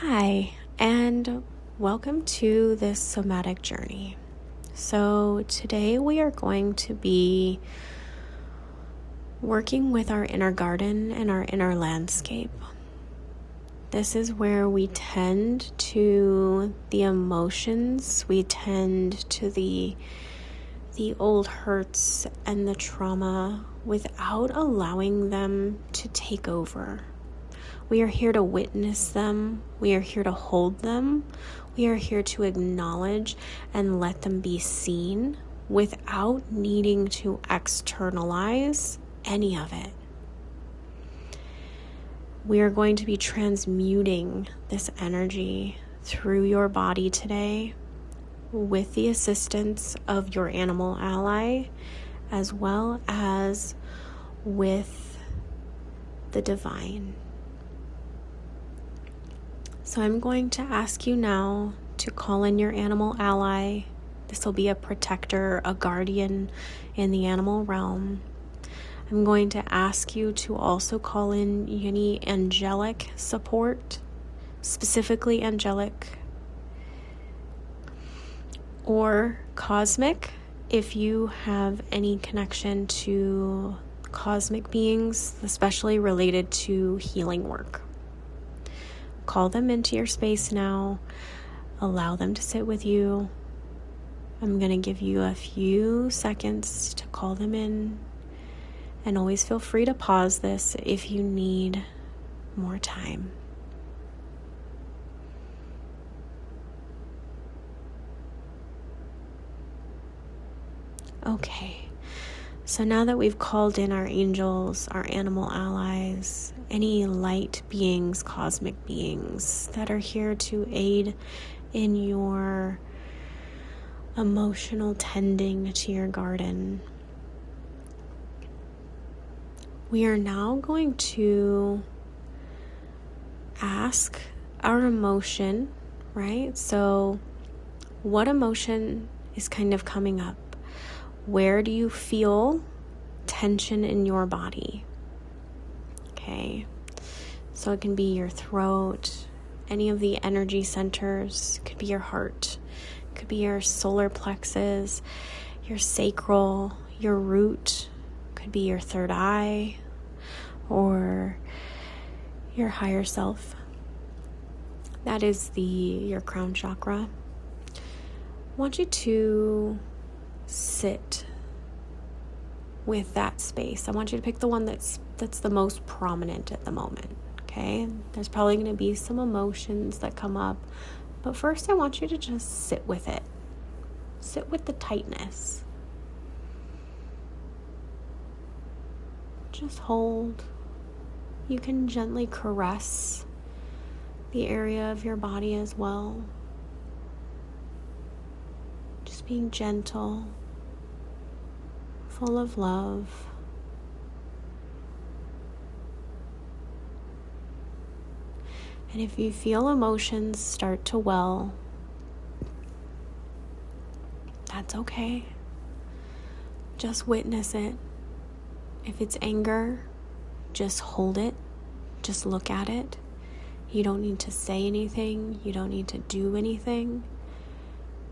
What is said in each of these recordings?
Hi, and welcome to this somatic journey. So today we are going to be working with our inner garden and our inner landscape. This is where we tend to the emotions, we tend to the old hurts and the trauma without allowing them to take over. We are here to witness them. We are here to hold them. We are here to acknowledge and let them be seen without needing to externalize any of it. We are going to be transmuting this energy through your body today with the assistance of your animal ally, as well as with the divine. So I'm going to ask you now to call in your animal ally. This will be a protector, a guardian in the animal realm. I'm going to ask you to also call in any angelic support, specifically angelic or cosmic, if you have any connection to cosmic beings, especially related to healing work. Call them into your space now. Allow them to sit with you. I'm going to give you a few seconds to call them in. And always feel free to pause this if you need more time. Okay. So now that we've called in our angels, our animal allies, any light beings, cosmic beings that are here to aid in your emotional tending to your garden, we are now going to ask our emotion, right? So what emotion is kind of coming up? Where do you feel tension in your body? Okay, so it can be your throat, any of the energy centers, could be your heart, could be your solar plexus, your sacral, your root, could be your third eye, or your higher self. That is your crown chakra. I want you to sit with that space. I want you to pick the one that's the most prominent at the moment, okay? There's probably going to be some emotions that come up, but first I want you to just sit with it. Sit with the tightness. Just hold. You can gently caress the area of your body as well. Just being gentle, full of love. And if you feel emotions start to well, that's okay. Just witness it. If it's anger, just hold it. Just look at it. You don't need to say anything. You don't need to do anything.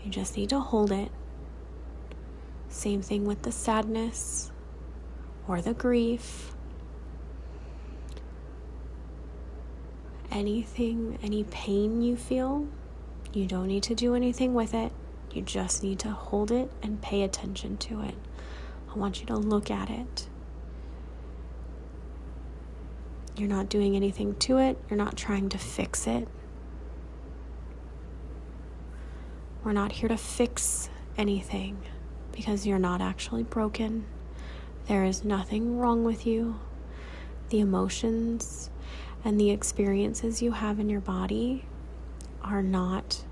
You just need to hold it. Same thing with the sadness or the grief. Anything, any pain you feel, you don't need to do anything with it. You just need to hold it and pay attention to it. I want you to look at it. You're not doing anything to it. You're not trying to fix it. We're not here to fix anything because you're not actually broken. There is nothing wrong with you. The emotions and the experiences you have in your body are not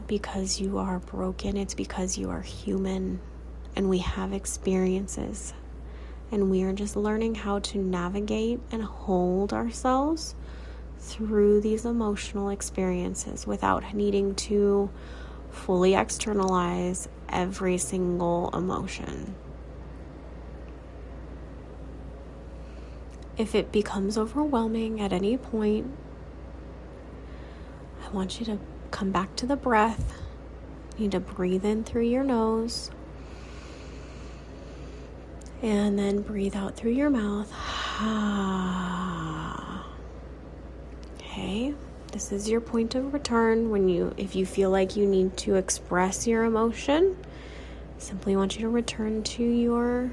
because you are broken. It's because you are human and we have experiences. And we are just learning how to navigate and hold ourselves through these emotional experiences without needing to fully externalize every single emotion. If it becomes overwhelming at any point, I want you to come back to the breath. You need to breathe in through your nose and then breathe out through your mouth. Okay, this is your point of return. If you feel like you need to express your emotion, simply want you to return to your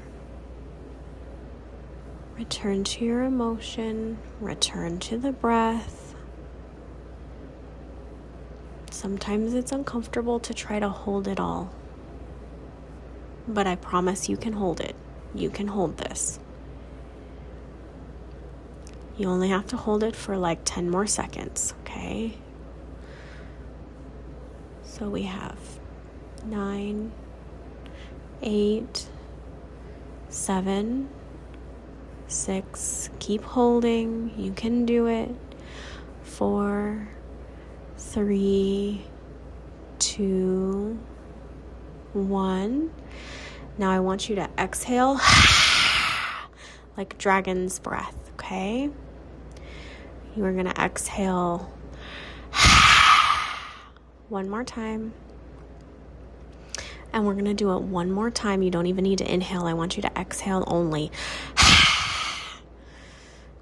emotion, return to the breath. Sometimes it's uncomfortable to try to hold it all, but I promise you can hold it. You can hold this. You only have to hold it for like 10 more seconds, okay? So we have 9, 8, 7, 6, keep holding, you can do it. 4, 3, 2, 1. Now I want you to exhale like dragon's breath, okay? You are going to exhale one more time. And we're going to do it one more time. You don't even need to inhale. I want you to exhale only.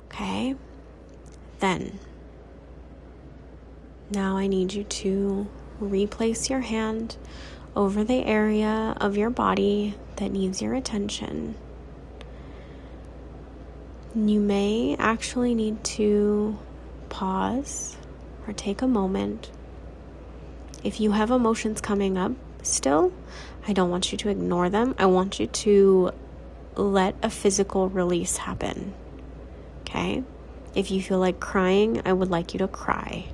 Okay? Then, now I need you to replace your hand over the area of your body that needs your attention. You may actually need to pause or take a moment. If you have emotions coming up still, I don't want you to ignore them. I want you to let a physical release happen. Okay? If you feel like crying, I would like you to cry.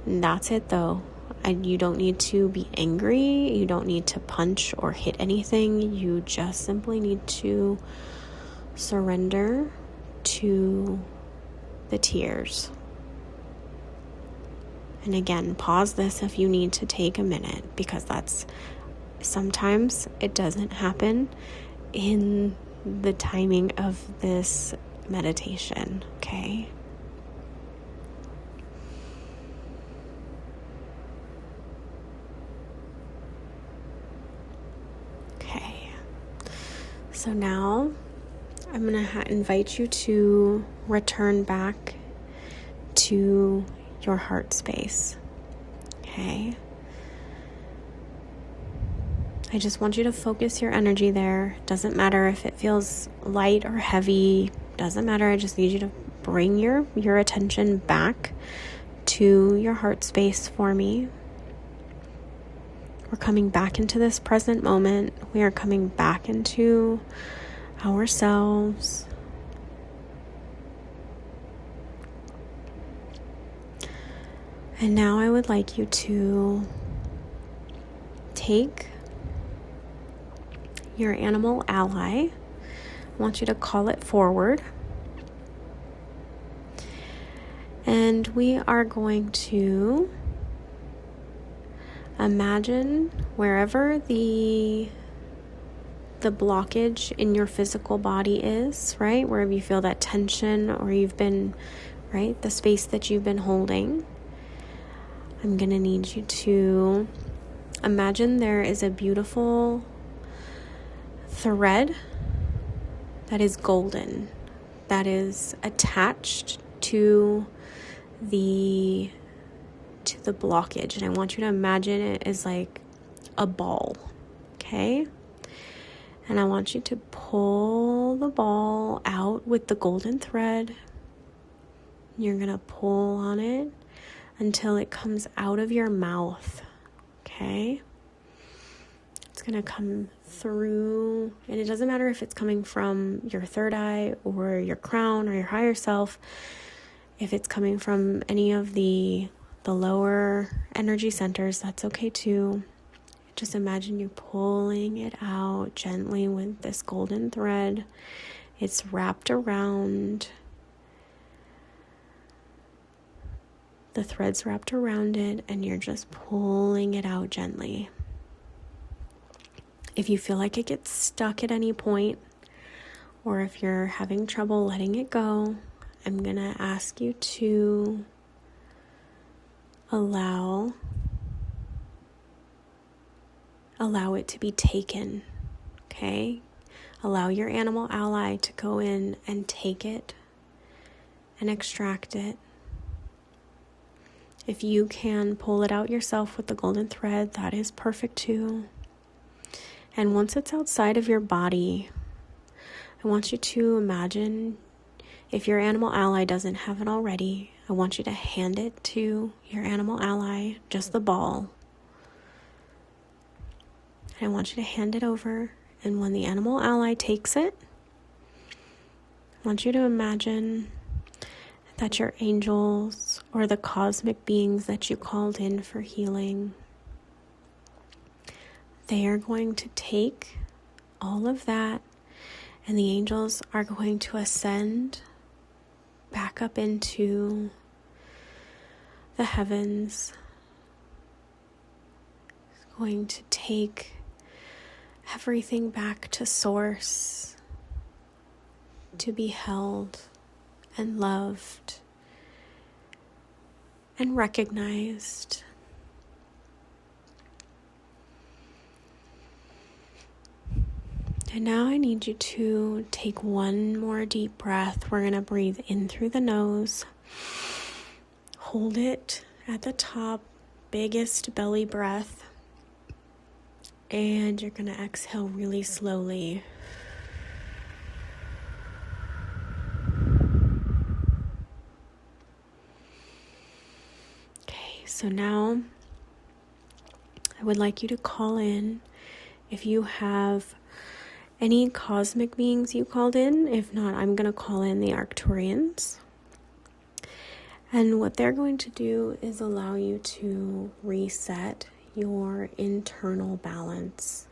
And that's it though. You don't need to be angry. You don't need to punch or hit anything. You just simply need to surrender to the tears. And again, pause this if you need to take a minute, because sometimes it doesn't happen in the timing of this meditation, okay? Okay. So now I'm going to invite you to return back to your heart space. Okay? I just want you to focus your energy there. Doesn't matter if it feels light or heavy. Doesn't matter. I just need you to bring your attention back to your heart space for me. We're coming back into this present moment. We are coming back into ourselves. And now I would like you to take your animal ally. I want you to call it forward. And we are going to imagine wherever the blockage in your physical body is, right? Wherever you feel that tension or you've been, right? The space that you've been holding. I'm going to need you to imagine there is a beautiful thread that is golden, that is attached to the blockage. And I want you to imagine it as like a ball, okay? And I want you to pull the ball out with the golden thread. You're going to pull on it until it comes out of your mouth, okay? It's going to come through, and it doesn't matter if it's coming from your third eye or your crown or your higher self. If it's coming from any of the lower energy centers, that's okay too. Just imagine you pulling it out gently with this golden thread. It's wrapped around. The thread's wrapped around it, and you're just pulling it out gently. If you feel like it gets stuck at any point, or if you're having trouble letting it go, I'm going to ask you to allow it to be taken, okay? Allow your animal ally to go in and take it and extract it. If you can pull it out yourself with the golden thread, that is perfect too. And once it's outside of your body, I want you to imagine, if your animal ally doesn't have it already, I want you to hand it to your animal ally, just the ball. And I want you to hand it over, and when the animal ally takes it, I want you to imagine that your angels or the cosmic beings that you called in for healing, they are going to take all of that, and the angels are going to ascend back up into the heavens. It's going to take everything back to source, to be held and loved and recognized. And now I need you to take one more deep breath. We're going to breathe in through the nose. Hold it at the top, biggest belly breath. And you're going to exhale really slowly. Okay, so now I would like you to call in if you have any cosmic beings you called in. If not, I'm going to call in the Arcturians. And what they're going to do is allow you to reset your internal balance.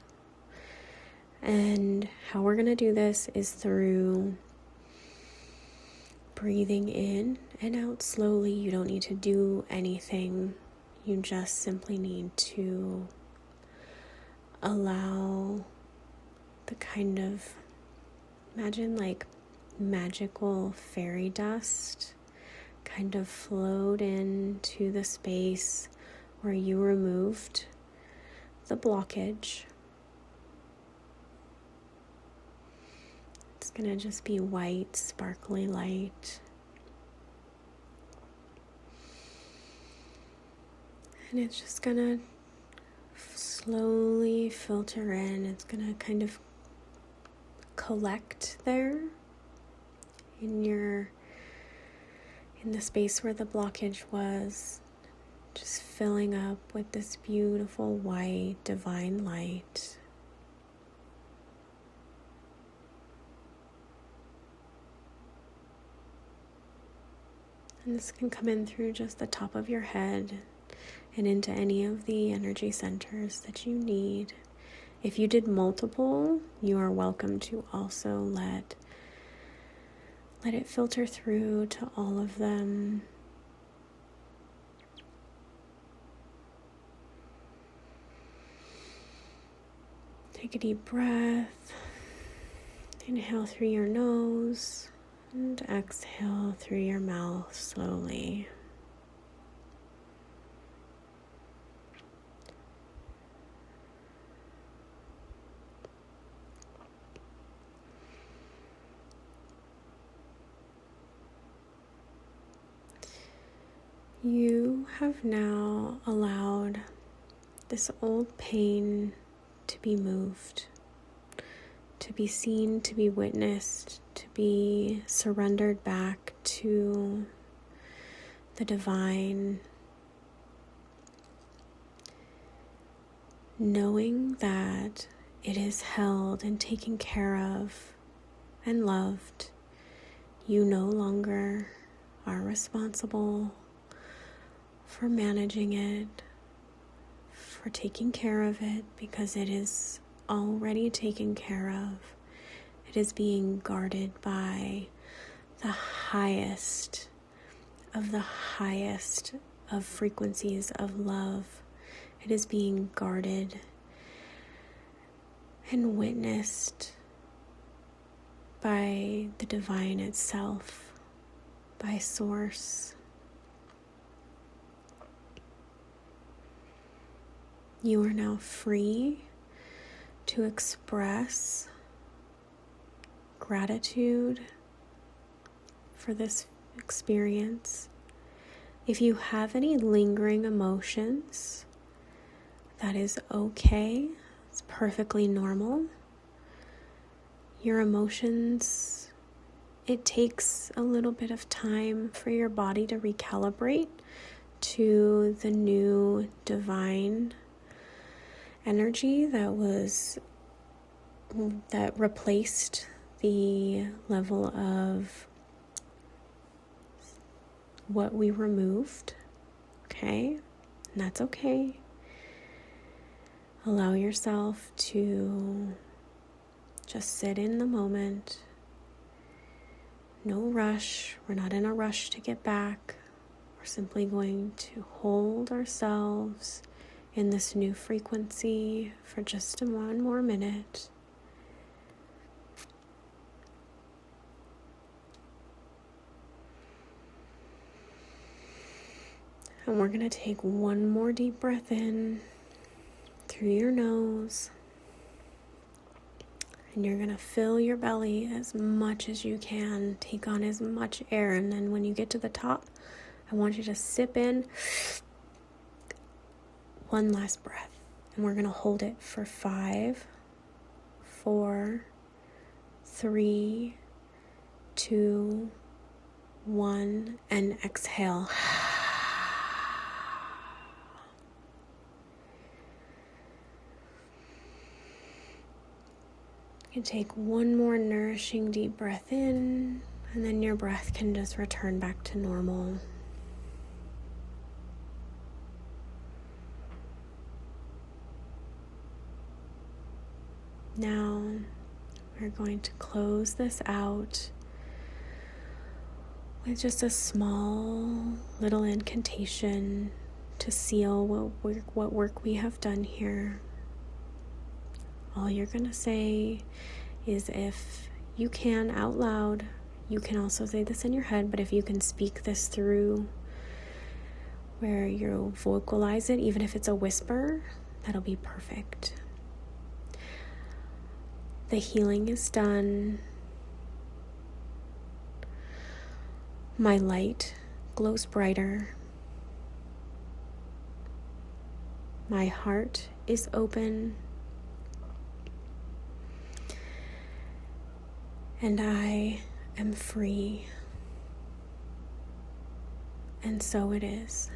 And how we're going to do this is through breathing in and out slowly. You don't need to do anything. You just simply need to allow the kind of, imagine like magical fairy dust kind of float into the space where you removed the blockage. It's going to just be white, sparkly light. And it's just going to slowly filter in. It's going to kind of collect there in the space where the blockage was, just filling up with this beautiful white divine light. And this can come in through just the top of your head and into any of the energy centers that you need. If you did multiple, you are welcome to also let it filter through to all of them. Take a deep breath. Inhale through your nose and exhale through your mouth slowly. You have now allowed this old pain to be moved, to be seen, to be witnessed, to be surrendered back to the divine, knowing that it is held and taken care of and loved. You no longer are responsible for managing it, for taking care of it, because it is already taken care of. It is being guarded by the highest of frequencies of love. It is being guarded and witnessed by the divine itself, by Source. You are now free to express gratitude for this experience. If you have any lingering emotions, that is okay. It's perfectly normal. Your emotions, it takes a little bit of time for your body to recalibrate to the new divine energy that replaced the level of what we removed. Okay? And that's okay. Allow yourself to just sit in the moment. No rush. We're not in a rush to get back. We're simply going to hold ourselves in this new frequency for just one more minute. And we're going to take one more deep breath in through your nose. And you're going to fill your belly as much as you can. Take on as much air. And then when you get to the top, I want you to sip in one last breath. And we're going to hold it for 5, 4, 3, 2, 1, and exhale. You can take one more nourishing deep breath in, and then your breath can just return back to normal. Now, we're going to close this out with just a small little incantation to seal what work we have done here. All you're going to say is, if you can out loud, you can also say this in your head, but if you can speak this through where you vocalize it, even if it's a whisper, that'll be perfect. The healing is done. My light glows brighter. My heart is open. And I am free. And so it is.